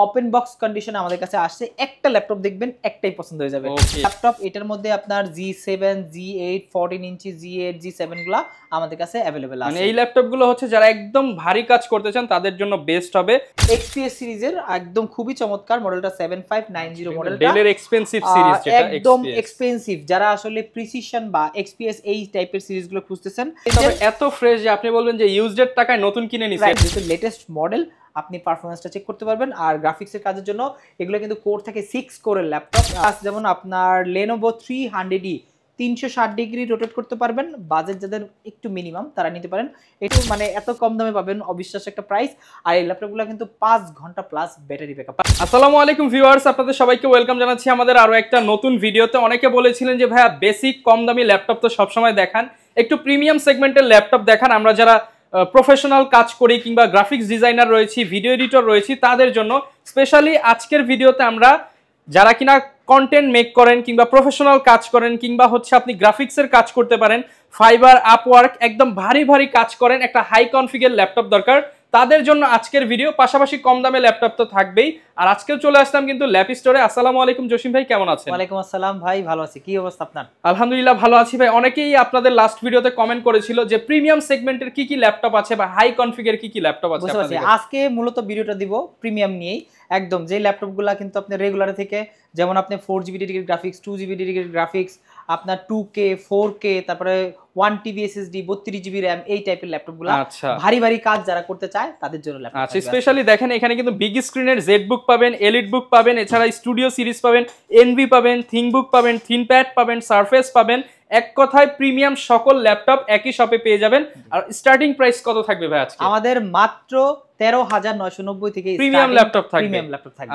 Open box কন্ডিশনে আমাদের কাছে আসছে। একটা ল্যাপটপ দেখবেন একটাই পছন্দ হয়ে যাবে। ল্যাপটপ এটার মধ্যে আপনার G7, G8, 14 ইঞ্চি, G8, G7 গুলা আমাদের কাছে अवेलेबल আছে। মানে এই ল্যাপটপ গুলো হচ্ছে যারা একদম ভারী কাজ করতে চান তাদের জন্য বেস্ট হবে। XPS সিরিজের একদম খুবই চমৎকার মডেলটা 7590 মডেলটা। ডেলের এক্সপেন্সিভ সিরিজ যেটা একদম এক্সপেন্সিভ, যারা আসলে প্রিসিশন বা XPS এই টাইপের সিরিজগুলো খুঁজতেছেন, তবে এত ফ্রেশ যে আপনি বলবেন যে ইউজড এর টাকায় নতুন কিনে নিছেন। লেটেস্ট মডেল, আপনি পারফরম্যান্সটা চেক করতে পারবেন। আর গ্রাফিক্সের কাজের জন্য এগুলো কিন্তু কোর থেকে 6 কোরের ল্যাপটপ। যেমন আপনার Lenovo 300E 360 ডিগ্রি রোটেট করতে পারবেন। বাজেট যাদের একটু মিনিমাম তারা নিতে পারেন। একটু মানে এত কম দামে পাবেন, অবিশ্বাস্য একটা প্রাইস। আর এই ল্যাপটপগুলো কিন্তু 5 ঘন্টা প্লাস ব্যাটারি ব্যাকআপ। আসসালামু আলাইকুম ভিউয়ার্স, আপনাদের সবাইকে ওয়েলকাম জানাচ্ছি আমাদের আরো একটা নতুন ভিডিওতে। অনেকে বলেছিলেন যে ভাইয়া বেসিক কম দামি ল্যাপটপ তো সবসময় দেখান, একটু প্রিমিয়াম সেগমেন্টের ল্যাপটপ দেখান। আমরা যারা প্রফেশনাল কাজ করি কিংবা গ্রাফিক্স ডিজাইনার রয়েছি, ভিডিও এডিটর রয়েছি, তাদের জন্য স্পেশালি আজকের ভিডিওতে আমরা যারা কিনা কন্টেন্ট মেক করেন কিংবা প্রফেশনাল কাজ করেন কিংবা হচ্ছে আপনি গ্রাফিক্সের কাজ করতে পারেন, ফাইবার, আপওয়ার্ক, একদম ভারী ভারী কাজ করেন, একটা হাই কনফিগার ল্যাপটপ দরকার, তাদের জন্য আজকের ভিডিও। পাশাপাশি কম দামে ল্যাপটপ তো থাকবেই। আর আজকেও চলে আসলাম কিন্তু ল্যাপ স্টোরে। আসসালামু আলাইকুম জসিম ভাই, কেমন আছেন? ওয়ালাইকুম আসসালাম ভাই, ভালো আছি। কি অবস্থা আপনার? আলহামদুলিল্লাহ ভালো আছি ভাই। অনেকেই আপনাদের লাস্ট ভিডিওতে কমেন্ট করেছিল যে প্রিমিয়াম সেগমেন্টের কি কি ল্যাপটপ আছে বা হাই কনফিগার কি কি ল্যাপটপ আছে আপনাদের কাছে। আজকে মূলত ভিডিওটা দিব প্রিমিয়াম নিয়েই। একদম যে ল্যাপটপগুলো কিন্তু আপনি রেগুলার থেকে, যেমন আপনি 4GB dedicated graphics, 2GB dedicated graphics, আপনার 2K 4K, তারপরে 1TB SSD, 32GB RAM, এই টাইপের ল্যাপটপগুলো ভারী ভারী কাজ যারা করতে চায় তাদের জন্য ল্যাপটপ। আচ্ছা, স্পেশালি দেখেন এখানে কিন্তু বিগ স্ক্রিনের জেডবুক পাবেন, এলিট বুক পাবেন, এছাড়া স্টুডিও সিরিজ পাবেন, এনভি পাবেন, থিংবুক পাবেন, থিনপ্যাড পাবেন, সারফেস পাবেন। এক কথায় প্রিমিয়াম সকল ল্যাপটপ একই শপে পেয়ে যাবেন। আর স্টার্টিং প্রাইস কত থাকবে ভাই আজকে? আমাদের মাত্র 13,990 থেকে প্রিমিয়াম ল্যাপটপ থাকবে।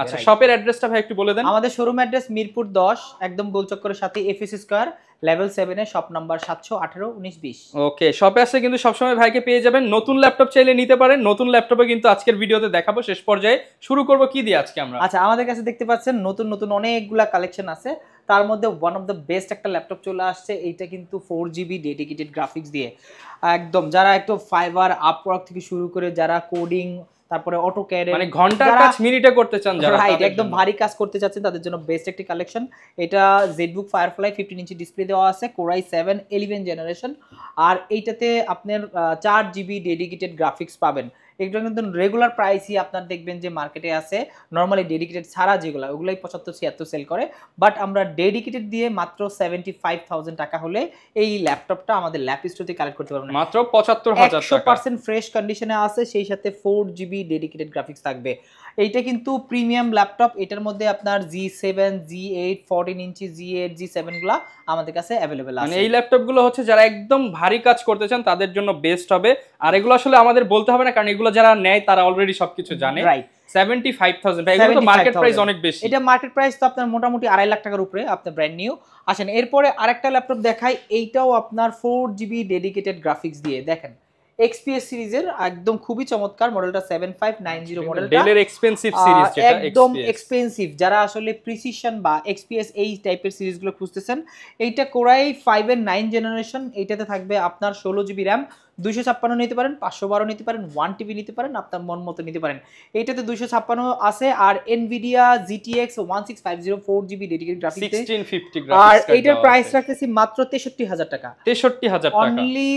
আচ্ছা, শপের অ্যাড্রেসটা ভাই একটু বলে দেন। আমাদের শোরুম অ্যাড্রেস মিরপুর 10, একদম গোলচক্করের সাথে এফএসসি স্কয়ার, লেভেল 7 এ, শপ নাম্বার 718 19 20। ওকে, শপে আসলে কিন্তু সবসময় ভাইকে পেয়ে যাবেন। নতুন ল্যাপটপ চাইলে নিতে পারেন। নতুন ল্যাপটপে কিন্তু আজকের ভিডিওতে দেখাবো। শেষ পর্যায়ে শুরু করব কি দিয়ে আজকে আমরা? আচ্ছা, আমাদের কাছে দেখতে পাচ্ছেন নতুন নতুন অনেকগুলা কালেকশন আছে। তার মধ্যে ওয়ান অফ দ্য বেস্ট একটা ল্যাপটপ চলে আসছে। এইটা কিন্তু 4GB ডেডিকেটেড গ্রাফিক্স দিয়ে, একদম যারা একটু ফাইবার, আপওয়ার্ক থেকে শুরু করে যারা কোডিং, তারপরে অটোক্যাড, মানে ঘন্টার কাজ মিনিটে করতে চান যারা, রাইট, একদম ভারী কাজ করতে চাচ্ছেন তাদের জন্য বেস্ট একটি কালেকশন। এটা জেডবুক ফায়ারফ্লাই 15 ইঞ্চি ডিসপ্লে দেওয়া আছে, কোরাই 7 11 জেনারেশন। আর এইটাতে আপনার 4GB ডেডিকেটেড গ্রাফিক্স পাবেন। এগুলো কিন্তু রেগুলার প্রাইসই আপনার দেখবেন যে মার্কেটে আছে নরমালি ডেডিকেটেড ছাড়া যেগুলো, ওগুলাই 75-76 সেল করে। বাট আমরা ডেডিকেটেড দিয়ে মাত্র 75,000 টাকা হলে এই ল্যাপটপটা আমাদের ল্যাপ স্টোর থেকে কালেক্ট করতে পারবেন। মাত্র 75,000 টাকা, 100% ফ্রেশ কন্ডিশনে আছে, সেই সাথে 4GB ডেডিকেটেড গ্রাফিক্স থাকবে। এইটা কিন্তু প্রিমিয়াম ল্যাপটপ। এটার মধ্যে আপনার G7, G8, 14 ইঞ্চি, G8, G7 গুলা আমাদের কাছে अवेलेबल আছে। মানে এই ল্যাপটপগুলো হচ্ছে যারা একদম ভারী কাজ করতে চান তাদের জন্য বেস্ট হবে। আর এগুলো আসলে আমাদের বলতে হবে না, কারণ এগুলো যারা নেয় তারা অলরেডি সবকিছু জানে। রাইট, 75,000 ভাই, এগুলো তো মার্কেট প্রাইস অনেক বেশি। এটা মার্কেট প্রাইস তো আপনার মোটামুটি 2.5 লাখ টাকার উপরে, আপনার ব্র্যান্ড নিউ। আসেন এরপরে আরেকটা ল্যাপটপ দেখাই। এইটাও আপনার 4GB ডেডিকেটেড গ্রাফিক্স দিয়ে। দেখেন XPS সিরিজের একদম খুবই চমৎকার মডেলটা 7590 মডেলটা। ডেলের এক্সপেন্সিভ সিরিজ যেটা একদম এক্সপেন্সিভ, যারা আসলে প্রিসিশন বা XPS এই টাইপের সিরিজগুলো খুঁজতেছেন। এইটা কোরাই 5 এর 9 জেনারেশন। এইটাতে থাকবে আপনার 16GB RAM, 256 নিতে পারেন, 512 নিতে পারেন, 1TB নিতে পারেন, আপনার মন মতো নিতে পারেন। এইটাতে 256 আছে। আর NVIDIA GTX 1650 4GB dedicated graphics, 1650 graphics. আর এইটার প্রাইস রাখতেছি মাত্র 63,000 টাকা। 63,000 টাকা, অনলি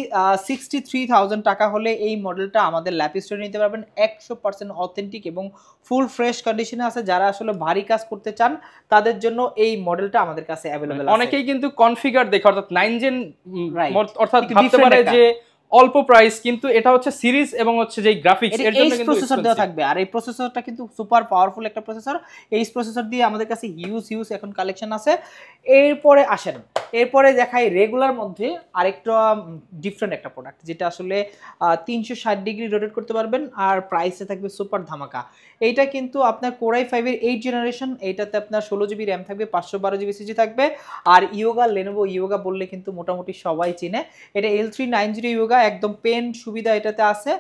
63,000 টাকা হলে এই মডেলটা আমাদের ল্যাপ স্টোরে নিতে পারবেন। 100% অথেন্টিক এবং ফুল ফ্রেশ কন্ডিশনে আছে। যারা আসলে ভারী কাজ করতে চান তাদের জন্য এই মডেলটা আমাদের কাছে अवेलेबल আছে। অনেকেই কিন্তু কনফিগার দেখে, অর্থাৎ 9 জেন, অর্থাৎ ভাবতে পারে যে অল্প প্রাইস, কিন্তু এটা হচ্ছে সিরিজ এবং হচ্ছে যে গ্রাফিক্স, এর জন্য কিন্তু প্রসেসর দেওয়া থাকবে। আর এই প্রসেসরটা কিন্তু সুপার পাওয়ারফুল একটা প্রসেসর। এই প্রসেসর দিয়ে আমাদের কাছে হিউজ এখন কালেকশন আছে। এরপরে আসেন, এরপরে দেখাই রেগুলার মধ্যে আরেকটা ডিফারেন্ট একটা প্রোডাক্ট, যেটা আসলে 360 ডিগ্রি রোটেট করতে পারবেন আর প্রাইসে থাকবে সুপার ধামাকা। এইটা কিন্তু আপনার কোরাই 5 এর 8 জেনারেশন। এইটাতে আপনার 16GB RAM থাকবে, 512GB SSD থাকবে। আর ইয়োগা, Lenovo ইয়োগা বললে কিন্তু মোটামুটি সবাই চিনে। এটা L390 ইয়োগা, একদম পেন সুবিধা এটাতে আছে।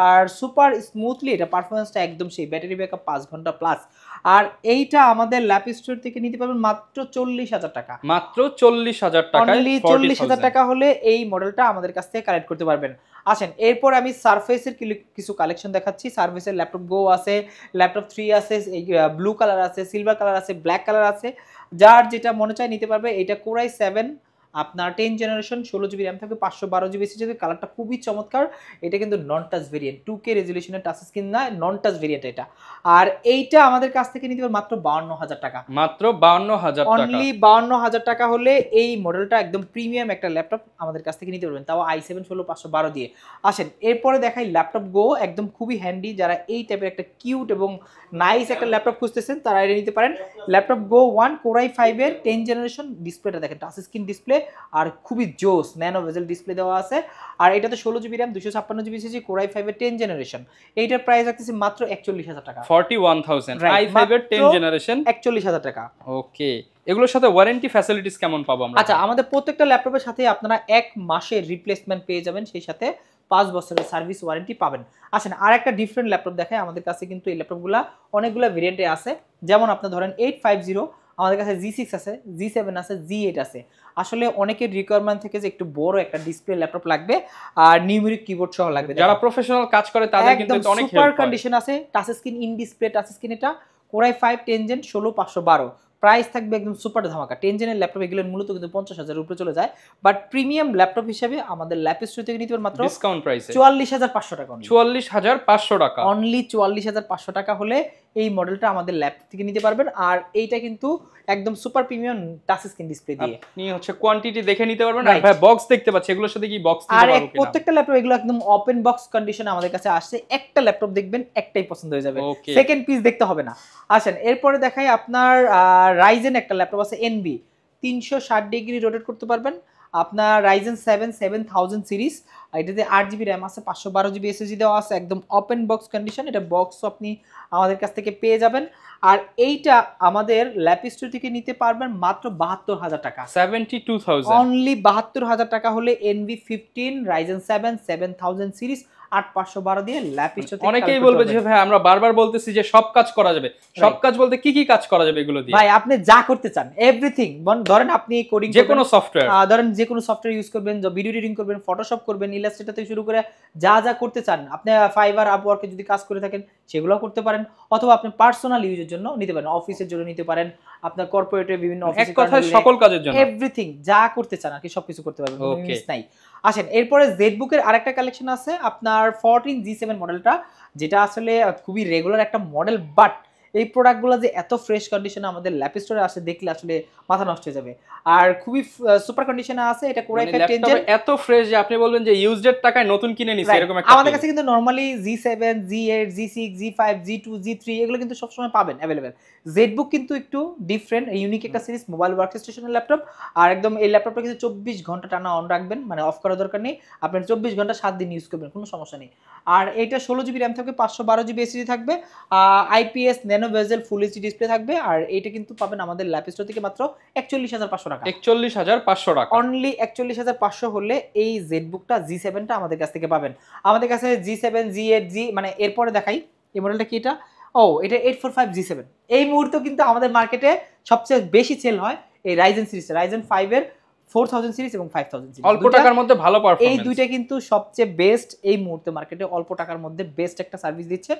আর সুপার স্মুথলি এটা পারফরম্যান্সটা একদম সেই, ব্যাটারি ব্যাকআপ 5 ঘন্টা প্লাস। আর এইটা আমাদের ল্যাপ স্টোর থেকে নিতে পারবেন মাত্র 40,000 টাকা। মাত্র 40,000 টাকা, অনলি 40,000 টাকা হলে এই মডেলটা আমাদের কাছ থেকে কালেক্ট করতে পারবেন। আসেন এরপর আমি সারফেসের কিছু কালেকশন দেখাচ্ছি। সারফেসের ল্যাপটপ গো আছে, ল্যাপটপ 3 আছে, ব্লু কালার আছে, সিলভার কালার আছে, ব্ল্যাক কালার আছে, যার যেটা মনে চায় নিতে পারবে। এটা কোরাই 7 আপনার 10 জেনারেশন, 16 জিবি র্যাম থাকবে, 512 জিবি এসএসডি, কালারটা খুবই চমৎকার। এটা কিন্তু নন টাচ ভেরিয়েন্ট, 2K রেজলিউশনের টাচ স্ক্রিন না, নন টাচ ভেরিয়েন্ট এটা। আর এইটা আমাদের কাছ থেকে নিতে পারবে মাত্র 52,000 টাকা, মাত্র 52,000 টাকা। অনলি 52,000 টাকা হলে এই মডেলটা একদম প্রিমিয়াম একটা ল্যাপটপ আমাদের কাছ থেকে নিতে পারবেন, তাও i7 16512 দিয়ে। আসেন এরপরে দেখাই ল্যাপটপ গো, একদম খুবই হ্যান্ডি। যারা এই টাইপের একটা কিউট এবং নাইস একটা ল্যাপটপ খুঁজতেছেন তারা এটা নিতে পারেন। ল্যাপটপ গো 1 কোরাই 5 এর 10 জেনারেশন, ডিসপ্লেটা দেখেন টাচ স্ক্রিন ডিসপ্লে আর খুবই জোস ন্যানো বেজেল ডিসপ্লে দেওয়া আছে। আর এটাতে 16 GB RAM, 256 GB SSD, core i 5 এর 10 জেনারেশন। এইটার প্রাইস রাখতেছি মাত্র 41,000 টাকা, 41,000 i5 এর 10 জেনারেশন, 41,000 টাকা। ওকে, এগুলোর সাথে ওয়ারেন্টি ফ্যাসিলিটিস কেমন পাবো আমরা? আচ্ছা, আমাদের প্রত্যেকটা ল্যাপটপের সাথে আপনারা 1 মাসের রিপ্লেসমেন্ট পেয়ে যাবেন, সেই সাথে 5 বছরের সার্ভিস ওয়ারেন্টি পাবেন। আসেন আর একটা ডিফারেন্ট ল্যাপটপ দেখায়। আমাদের কাছে কিন্তু এই ল্যাপটপগুলো অনেকগুলো ভেরিয়েন্টে আছে, যেমন আপনি ধরেন 850, আমাদের কাছে G6 আছে, G7 আছে, G8 আছে। আসলে অনেকের রিকোয়ারমেন্ট থেকে যে একটু বড় একটা ডিসপ্লে ল্যাপটপ লাগবে আর নিউমেরিক কিবোর্ড সহ লাগবে, যারা প্রফেশনাল কাজ করে তাদের কিন্তু এটা অনেক হেল্প সুপার করে। কন্ডিশন আছে, touch screen in display touch screen. এটা কোরাই 5 10 জেন 16512, প্রাইস থাকবে একদম সুপার ধামাকা। 10 জেনের ল্যাপটপ এগুলো মূলত কিন্তু 50,000 উপরে চলে যায়, বাট প্রিমিয়াম ল্যাপটপ হিসেবে আমাদের ল্যাপস্টোর থেকে নিতে পারেন মাত্র ডিসকাউন্ট প্রাইসে 44,500 টাকা, 44,500 টাকা, অনলি 44,500 টাকা হলে এই মডেলটা আমাদের ল্যাপ থেকে নিতে পারবেন। আর এইটা কিন্তু একদম super premium touch screen display দিয়ে। আপনি হচ্ছে কোয়ান্টিটি দেখে নিতে পারবেন। আর ভাই বক্স দেখতে পাচ্ছি, এগুলোর সাথে কি বক্স দিতে আর পারবো কিনা? প্রত্যেকটা ল্যাপটপ এগুলো একদম ওপেন বক্স কন্ডিশনে আমাদের কাছে আসছে। একটা ল্যাপটপ দেখবেন, একটাই পছন্দ হয়ে যাবে, সেকেন্ড পিস দেখতে হবে না। আসেন এরপরে দেখাই আপনার রাইজেন একটা ল্যাপটপ আছে NB, 360 ডিগ্রি রোটেট করতে পারবেন। আপনার রাইজেন 7 7000 সিরিজ, এটাতে 8 জিবি র্যাম আছে, 512 জিবি এসএসডি দেওয়া আছে, একদম ওপেন বক্স কন্ডিশন। এটা বক্স আপনি আমাদের কাছ থেকে পেয়ে যাবেন। আর এইটা আমাদের ল্যাপস্টোর থেকে নিতে পারবেন মাত্র 72,000 টাকা, 72,000, অনলি 72,000 টাকা হলে NV15 রাইজেন 7 7000 সিরিজ 8512 দিয়ে ল্যাপস্টোর থেকে। অনেকেই বলবে যে ভাই আমরা বারবার বলতেছি যে সব কাজ করা যাবে, সব কাজ বলতে কি কি কাজ করা যাবে এগুলো দিয়ে? ভাই আপনি যা করতে চান এভরিথিং, ধরেন আপনি কোডিং যে কোনো সফটওয়্যার, ধরেন যে কোনো সফটওয়্যার ইউজ করবেন, ভিডিও এডিটিং করবেন, ফটোশপ করবেন, ইলাস্ট্রেটর থেকে শুরু করে যা যা করতে চান আপনি, ফাইবার আপওয়ার্কে যদি কাজ করে থাকেন সেগুলো করতে পারেন, অথবা আপনি পার্সোনাল ইউজের জন্য নিতে পারেন, অফিসের জন্য নিতে পারেন, আপনার কর্পোরেটে বিভিন্ন এক অফিসে কথায় সকল কাজের জন্য এভরিথিং যা করতে চান আর কি সবকিছু করতে পারবেন, কোনো মিস নাই। আসেন এরপরে জেডবুকের আরেকটা কালেকশন আছে আপনার 14G7 মডেলটা, যেটা আসলে খুবই রেগুলার একটা মডেল, বাট এই প্রোডাক্টগুলো যে এত ফ্রেশ কন্ডিশনে আমাদের ল্যাপ স্টোরে আসে দেখলে আসলে মাথা নষ্ট হয়ে যাবে। আর খুবই সুপার কন্ডিশনে আছে। এটা কোরাই 5 10 জেন, এত ফ্রেশ যে আপনি বলবেন যে ইউজড টাকায় নতুন কিনে নিছে এরকম একটা। আমাদের কাছে কিন্তু normally G7 G8 G6 G5 G2 G3 এগুলো কিন্তু সবসময় পাবেন अवेलेबल। জেডবুক কিন্তু একটু ডিফারেন্ট, ইউনিক একটা সিরিজ, মোবাইল ওয়ার্কস্টেশনের ল্যাপটপ। আর একদম এই ল্যাপটপটা কিন্তু 24 ঘন্টা টানা অন রাখবেন, মানে অফ করার দরকার নেই, আপনি 24 ঘন্টা 7 দিন ইউজ করবেন, কোনো সমস্যা নেই। আর এটা 16 জিবি র্যাম থাকবে, 512 জিবি এসএসডি থাকবে, IPS ন্যানো বেজেল ফুল এইচডি ডিসপ্লে থাকবে। আর এইটা কিন্তু পাবেন আমাদের ল্যাপ স্টোর থেকে মাত্র 41,500 টাকা, 41,500 টাকা, অনলি 41,500 হলে এই জেডবুকটা G7টা আমাদের কাছ থেকে পাবেন। আমাদের কাছে G7 G8 G, মানে এরপরে দেখাই এই মডেলটা কি, এটা এটা 845 G7। এই মুহূর্তে কিন্তু আমাদের মার্কেটে সবচেয়ে বেশি সেল হয় এই রাইজেন সিরিজ, রাইজেন 5 এর 4000 সিরিজ এবং 5000 সিরিজ, অল্প টাকার মধ্যে ভালো পারফরম্যান্স। এই দুইটা কিন্তু সবচেয়ে বেস্ট এই মুহূর্তে মার্কেটে, অল্প টাকার মধ্যে বেস্ট একটা সার্ভিস দিচ্ছে।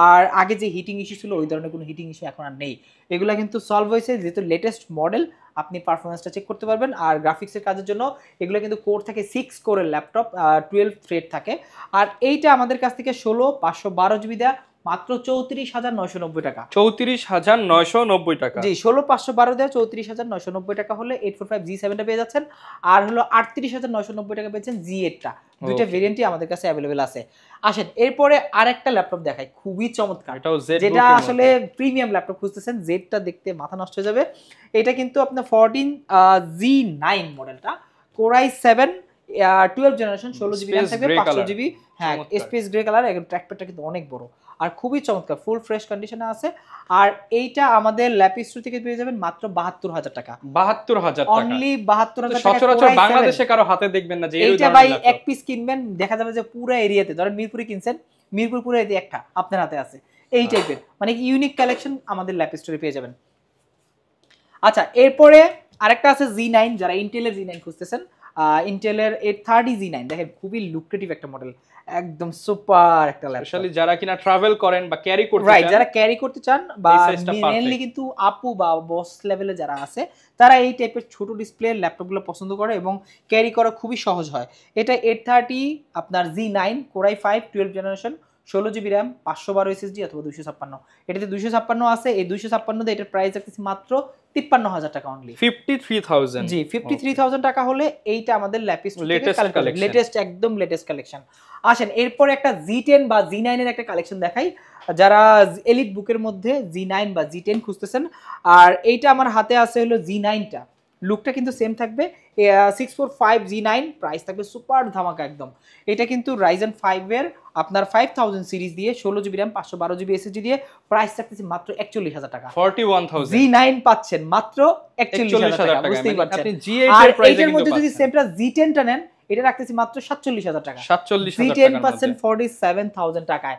আর আগে যে হিটিং ইস্যু ছিল ওই ধরনের কোনো হিটিং ইস্যু এখন আর নেই, এগুলা কিন্তু সলভ হয়েছে, যেহেতু লেটেস্ট মডেল আপনি পারফরমেন্সটা চেক করতে পারবেন। আর গ্রাফিক্সের কাজের জন্য এগুলো কিন্তু কোর থাকে 6 কোরের ল্যাপটপ, 12 থ্রেড থাকে। আর এইটা আমাদের কাছ থেকে 16/512 জিবি দেয়া মাত্র 34,990 টাকা, 34,990 টাকা, জি 16/512 দেওয়া 34,990 টাকা হলে 845 G7টা পেয়ে যাচ্ছেন। আর হলো 38,990 টাকা পেয়েছেন G8টা, দুইটা ভেরিয়েন্টই আমাদের কাছে অ্যাভেলেবেল আছে। আসেন এরপরে আরেকটা ল্যাপটপ দেখাই, খুবই চমৎকার, যেটা আসলে প্রিমিয়াম ল্যাপটপ খুঁজতেছেন, জেডটা দেখতে মাথা নষ্ট হয়ে যাবে। এটা কিন্তু আপনার 14G9 মডেলটা, কোরাই 7 12 জেনারেশন, 16 জিবি র্যাম থাকবে, 500 জিবি, হ্যাঁ স্পেস গ্রে কালার, একদম ট্র্যাকপ্যাডটা কিন্তু অনেক বড় আর খুবই চমৎকার, ফুল ফ্রেশ কন্ডিশনে আছে। আর এইটা আমাদের ল্যাপিস্ট্রু থেকে পেয়ে যাবেন মাত্র 72,000 টাকা, 72,000 টাকা, অনলি 72,000 টাকা। সচরাচর বাংলাদেশে কারো হাতে দেখবেন না যে এইটা ভাই এক পিস কিনবেন, দেখা যাবে যে পুরো এরিয়াতে, ধরেন মিরপুরে কিনছেন, মিরপুর পুরো এরিয়াতে একটা আপনার হাতে আছে, এই টাইপের মানে ইউনিক কালেকশন আমাদের ল্যাপিস্ট্রুতে পেয়ে যাবেন। আচ্ছা এরপরে আরেকটা আছে G9, যারা ইন্টেলের G9 খুঁজতেছেন, ইন্টেলের 830 G9 দেখেন খুবই লুক্রেটিভ একটা মডেল, একদম সুপার একটা ল্যাপটপ। স্পেশালি যারা কিনা ট্রাভেল করেন বা ক্যারি করতে রাইট, চান, যারা ক্যারি করতে চান বা এই size টা মেইনলি perfect। কিন্তু আপু বা বস লেভেলে যারা আছে তারা এই টাইপের ছোট ডিসপ্লে ল্যাপটপগুলো পছন্দ করে এবং ক্যারি করা খুবই সহজ হয়। এটা 830 আপনার G9 Core i5 12 generation, 16 GB RAM, 512 SSD অথবা 256। এটাতে 256 আছে, এই 256 দিয়ে এটার প্রাইস রাখতেছি মাত্র 53,000 টাকা অনলি। 53,000 জি 53,000 টাকা হলে এইটা আমাদের ল্যাপিস লেটেস্ট একদম লেটেস্ট কালেকশন। আসেন এরপরে একটা Z10 বা Z9 এর একটা কালেকশন দেখাই, যারা এলিট বুকের মধ্যে Z9 বা Z10 খুঁজতেছেন। আর এইটা আমার হাতে আছে হলো Z9টা, লুকটা কিন্তু সেম থাকবে। 645 G9, প্রাইস থাকবে সুপার ধামাকা একদম। এটা কিন্তু Ryzen 5 এর আপনার 5000 সিরিজ দিয়ে 16 GB র্যাম 512 GB SSD দিয়ে প্রাইস থাকতেছি মাত্র 41,000 টাকা। 41,000 Z9 পাচ্ছেন মাত্র 41,000 টাকা, বুঝতেই পারছেন। আপনি G8 আর এর প্রাইসে এটার মধ্যে কিন্তু যদি সেমটা Z10 টা নেন, এটা রাখতেছি মাত্র 47,000 টাকা। 47,000 Z10 টাকার পাচ্ছেন মধ্যে 47,000 টাকায়।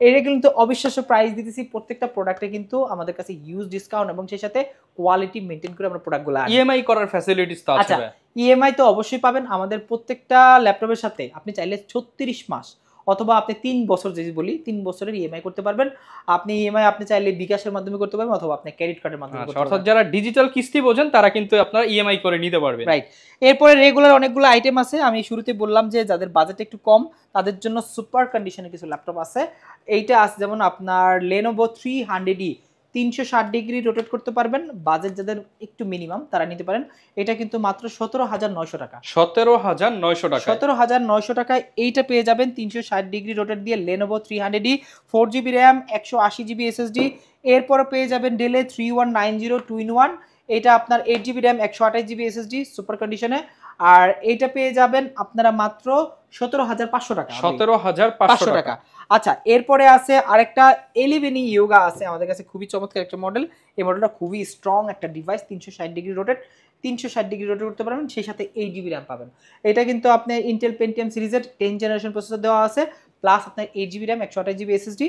এটা কিন্তু অবিশ্বাস্য প্রাইস দিতেছি, প্রত্যেকটা প্রোডাক্টে কিন্তু আমাদের কাছে হিউজ ডিসকাউন্ট এবং সেই সাথে কোয়ালিটি মেইনটেইন করে আমরা প্রোডাক্টগুলো আনি। ইএমআই করার ফ্যাসিলিটিস তো আছে। আচ্ছা, ইএমআই তো অবশ্যই পাবেন আমাদের প্রত্যেকটা ল্যাপটপের সাথে। আপনি চাইলে 36 মাস অথবা আপনি 3 বছর যদি বলি 3 বছরের ইএমআই করতে পারবেন। আপনি ইএমআই আপনি চাইলে বিকাশের মাধ্যমে করতে পারবেন অথবা আপনি ক্রেডিট কার্ডের মাধ্যমে করতে অর্থাৎ পারবেন। যারা ডিজিটাল কিস্তি বোঝেন তারা কিন্তু আপনারা ইএমআই করে নিতে পারবেন। রাইট। এরপরে রেগুলার অনেকগুলো আইটেম আছে, আমি শুরুতে বললাম যে যাদের বাজেট একটু কম তাদের জন্য সুপার কন্ডিশনের কিছু ল্যাপটপ আছে। এইটা আছে যেমন আপনার Lenovo 300E 360 ডিগ্রি রোটেট করতে পারবেন, বাজেট যাদের একটু মিনিমাম তারা নিতে পারেন। এটা কিন্তু মাত্র 17,900 টাকা। 17,900 টাকা। 17,900 টাকায় এইটা পেয়ে যাবেন 360 ডিগ্রি রোটেট দিয়ে Lenovo 300E 4GB RAM 180GB SSD। এরপরে পেয়ে যাবেন ডেলে 3190 2-in-1, এটা আপনার 8GB RAM 128GB SSD super কন্ডিশনে। আর এইটা পেয়ে যাবেন আপনারা মাত্র 17,500 টাকা। 17,500 টাকা। আচ্ছা, এরপরে আছে আরেকটা 11E Yoga আছে আমাদের কাছে, খুবই চমৎকার একটা মডেল। এই মডেলটা খুবই স্ট্রং একটা device, 360 degree rotate, 360 degree rotate করতে পারবেন, সেই সাথে 8GB র্যাম পাবেন। এটা কিন্তু আপনার ইন্টেল পেন্টিয়াম সিরিজের 10 জেনারেশন প্রসেসর দেওয়া আছে, প্লাস আপনার 8GB র্যাম 128GB SSD।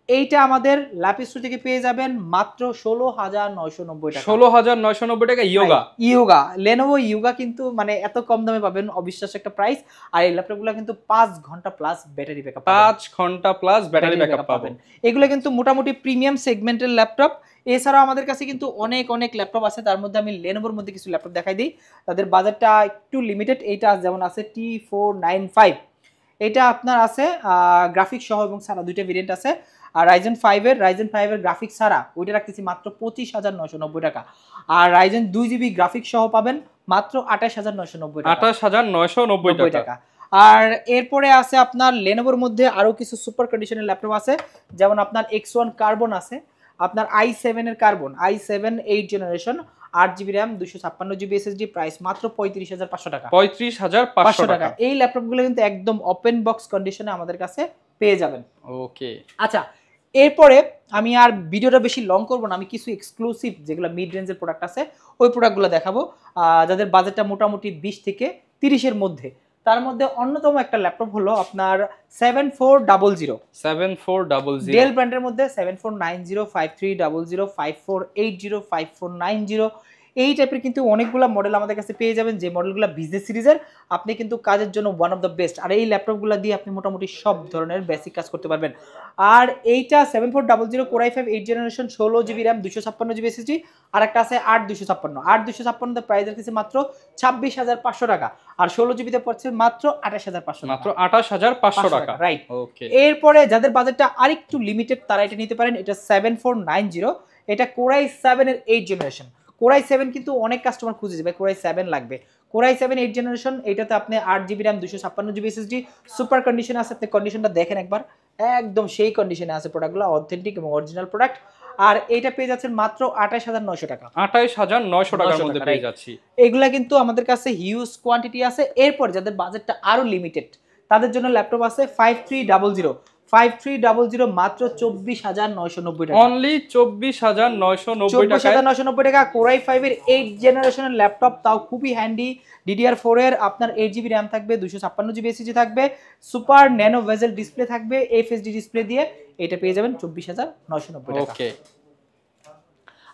এইটা আমাদের ল্যাপিস্টু থেকে পেয়ে যাবেন মাত্র 16,990 টাকা। 16,990 টাকা ইয়োগা। ইয়োগা, Lenovo ইয়োগা কিন্তু মানে এত কম দামে পাবেন, অবিশ্বাস্য একটা প্রাইস। আর এই ল্যাপটপগুলো কিন্তু 5 ঘন্টা প্লাস ব্যাটারি ব্যাকআপ, 5 ঘন্টা প্লাস ব্যাটারি ব্যাকআপ পাবেন। এগুলো কিন্তু মোটামুটি প্রিমিয়াম সেগমেন্টের ল্যাপটপ। এছাড়াও আমাদের কাছে কিন্তু অনেক ল্যাপটপ আছে, তার মধ্যে আমি Lenovoর মধ্যে কিছু ল্যাপটপ দেখাই দিই। তাদের বাজারটা একটু লিমিটেড। এইটা যেমন আছে T495, এটা আপনার আছে গ্রাফিক্স সহ এবং ছাড়া দুইটা ভেরিয়েন্ট আছে। আর Ryzen 5 এর গ্রাফিক্স ছাড়া ওইটা রাখতেছি মাত্র 25,990 টাকা। আর Ryzen 2GB গ্রাফিক্স সহ পাবেন মাত্র 28,990 টাকা। 28,990 টাকা। আর এরপরে আছে আপনার Lenovoর মধ্যে আরো কিছু সুপার কন্ডিশনের ল্যাপটপ আছে, যেমন আপনার X1 কার্বন আছে, আপনার i7 এর carbon, i7 8 generation, 8GB RAM 256GB SSD, price মাত্র 35,500 টাকা। 35,500 টাকা। এই ল্যাপটপগুলো কিন্তু একদম ওপেন বক্স কন্ডিশনে আমাদের কাছে পেয়ে যাবেন। ওকে। আচ্ছা, এরপরে আমি আর ভিডিওটা বেশি লং করব না, আমি কিছু এক্সক্লুসিভ যেগুলো মিড রেঞ্জের প্রোডাক্ট আছে ওই প্রোডাক্টগুলো দেখাবো, যাদের বাজেটটা মোটামুটি 20 থেকে 30 এর মধ্যে। তার মধ্যে অন্যতম একটা ল্যাপটপ হলো আপনার 7400 ডেল ব্র্যান্ডের মধ্যে 7490 5300 5480 5490 এই টাইপের কিন্তু অনেকগুলো মডেল আমাদের কাছে পেয়ে যাবেন, যে মডেলগুলো বিজনেস সিরিজের, আপনি কিন্তু কাজের জন্য ওয়ান অফ দ্য বেস্ট। আর এই ল্যাপটপগুলো দিয়ে আপনি মোটামুটি সব ধরনের বেসিক কাজ করতে পারবেন। আর এইটা 7400 Core i5 8 generation 16GB RAM 256GB SSD, আর একটা আছে 8256 প্রাইস রাখতেছে মাত্র 26,500 টাকা। আর 16GB তে পড়ছে মাত্র 28,500 টাকা। মাত্র 28,500 টাকা, রাইট। ওকে। এরপরে যাদের বাজেটটা আরেকটু লিমিটেড তারা এটা নিতে পারেন, এটা 7490, এটা Core i7 এর 8 জেনারেশন। Core i7 কিন্তু অনেক কাস্টমার খুঁজে যাবে, Core i7 লাগবে। Core i7 8 জেনারেশন, এটাতে আপনি 8GB RAM 256GB SSD super condition আছে। আপনি কন্ডিশনটা দেখেন একবার, একদম সেই কন্ডিশনে আছে প্রোডাক্টগুলো, অথেন্টিক এবং অরিজিনাল প্রোডাক্ট। আর এইটা পেয়ে যাচ্ছেন মাত্র 28,900 টাকা। 28,900 টাকার মধ্যে পেয়ে যাচ্ছি। এগুলা কিন্তু আমাদের কাছে হিউজ কোয়ান্টিটি আছে। এরপর যাদের বাজেটটা আরো লিমিটেড তাদের জন্য ল্যাপটপ আছে 5300 মাত্র 24,990 টাকা। অনলি 24,990 টাকা। Core i5 এর 8 জেনারেশনের ল্যাপটপ, তাও খুবই হ্যান্ডি, DDR4 এর আপনার 8GB র্যাম থাকবে, 256GB SSD থাকবে, সুপার ন্যানো ভেজেল ডিসপ্লে থাকবে FHD ডিসপ্লে দিয়ে, এটা পেয়ে যাবেন 24,990 টাকা। ওকে।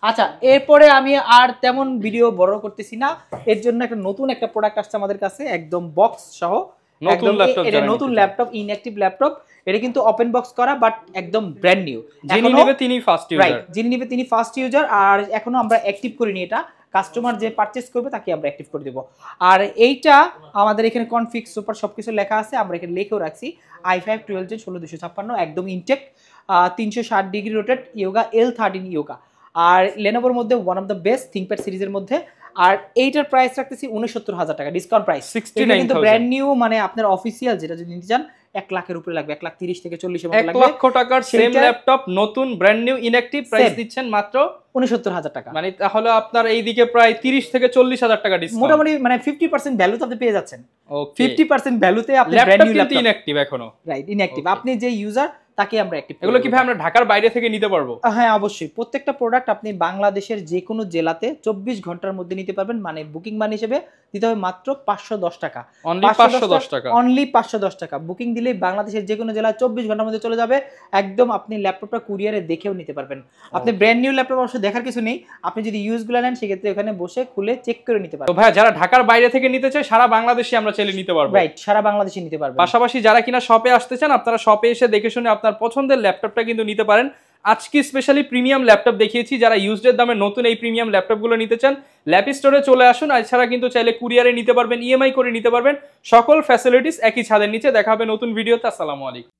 আচ্ছা, এরপরে আমি আর তেমন ভিডিও বড় করতেছি না, এর জন্য একটা নতুন একটা প্রোডাক্ট আসছে আমাদের কাছে, একদম বক্স সহ নতুন ল্যাপটপ, এটা নতুন ল্যাপটপ, ইনঅ্যাক্টিভ ল্যাপটপ। এটা কিন্তু ওপেন বক্স করা, বাট একদম ব্র্যান্ড নিউ। যিনি নেবে তিনি ফার্স্ট ইউজার, রাইট, যিনি নেবে তিনি ফার্স্ট ইউজার। আর এখনো আমরা অ্যাক্টিভ করিনি এটা, কাস্টমার যে পারচেজ করবে তাকে আমরা অ্যাক্টিভ করে দেবো। আর এইটা আমাদের এখানে কনফিগ সুপার সবকিছু লেখা আছে, আমরা এখানে লিখেও রাখছি i5 12 Gen 16256, একদম intact, 360 degree rotate Yoga L13 Yoga. আর লেনোভোর মধ্যে one of the best ThinkPad সিরিজের মধ্যে। আর এইটার প্রাইস রাখতেছি 69,000 টাকা, ডিসকাউন্ট প্রাইস। 69,000 কিন্তু ব্র্যান্ড নিউ, মানে আপনার অফিসিয়াল যেটা যদি নিতে চান 1 লাখের উপরে লাগবে, 1,30,000 থেকে 40,000 মতো 1 লাগবে। লক্ষ টাকার সেম ল্যাপটপ নতুন ব্র্যান্ড নিউ ইনঅ্যাক্টিভ প্রাইস দিচ্ছেন মাত্র 69,000 টাকা। মানে তাহলে আপনার এইদিকে প্রায় 30 থেকে 40,000 টাকা ডিসকাউন্ট, মোটামুটি মানে 50% ভ্যালুতে আপনি পেয়ে যাচ্ছেন। ওকে, 50% ভ্যালুতে আপনি ব্র্যান্ড ল্যাপটপ নিউ কিন্তু ল্যাপটপ, ইনঅ্যাক্টিভ এখনো। Right, inactive. আপনি যে ইউজার তাকে আমরা অ্যাক্টিভ। এগুলো কি ভাই আমরা ঢাকার বাইরে থেকে নিতে পারবো? হ্যাঁ, অবশ্যই। প্রত্যেকটা প্রোডাক্ট আপনি বাংলাদেশের যে কোনো জেলাতে 24 ঘন্টার মধ্যে নিতে পারবেন। মানে বুকিং মানি হিসেবে দিতে হবে মাত্র 510 টাকা, অনলি 510 টাকা, অনলি 510 টাকা। বুকিং দিলে বাংলাদেশের যে কোনো জেলায় 24 ঘন্টার মধ্যে চলে যাবে একদম। আপনি ল্যাপটপটা কুরিয়ারে দেখেও নিতে পারবেন। আপনি ব্র্যান্ড নিউ ল্যাপটপ অবশ্য দেখার কিছু নেই, আপনি যদি ইউজগুলো নেন সেক্ষেত্রে ওখানে বসে খুলে চেক করে নিতে তো পারবেন। ভাই যারা ঢাকার বাইরে থেকে নিতে চায় সারা বাংলাদেশে আমরা চাইলে নিতে পারবো, রাইট, সারা বাংলাদেশে নিতে পারবেন। পাশাপাশি যারা কিনা শপে আসতে চান আপনারা শপে এসে দেখে শুনে আপনার পছন্দের ল্যাপটপটা কিন্তু নিতে পারেন। আজকে স্পেশালি প্রিমিয়াম ল্যাপটপ দেখিয়েছি, যারা ইউজডের দামে নতুন এই প্রিমিয়াম ল্যাপটপগুলো নিতে চান ল্যাপ স্টোরে চলে আসুন। এছাড়া কিন্তু চাইলে কুরিয়ারে নিতে পারবেন, ইএমআই করে নিতে পারবেন। সকল ফ্যাসিলিটিস একই ছাদের নিচে। দেখা হবে নতুন ভিডিওতে। আসসালামু আলাইকুম।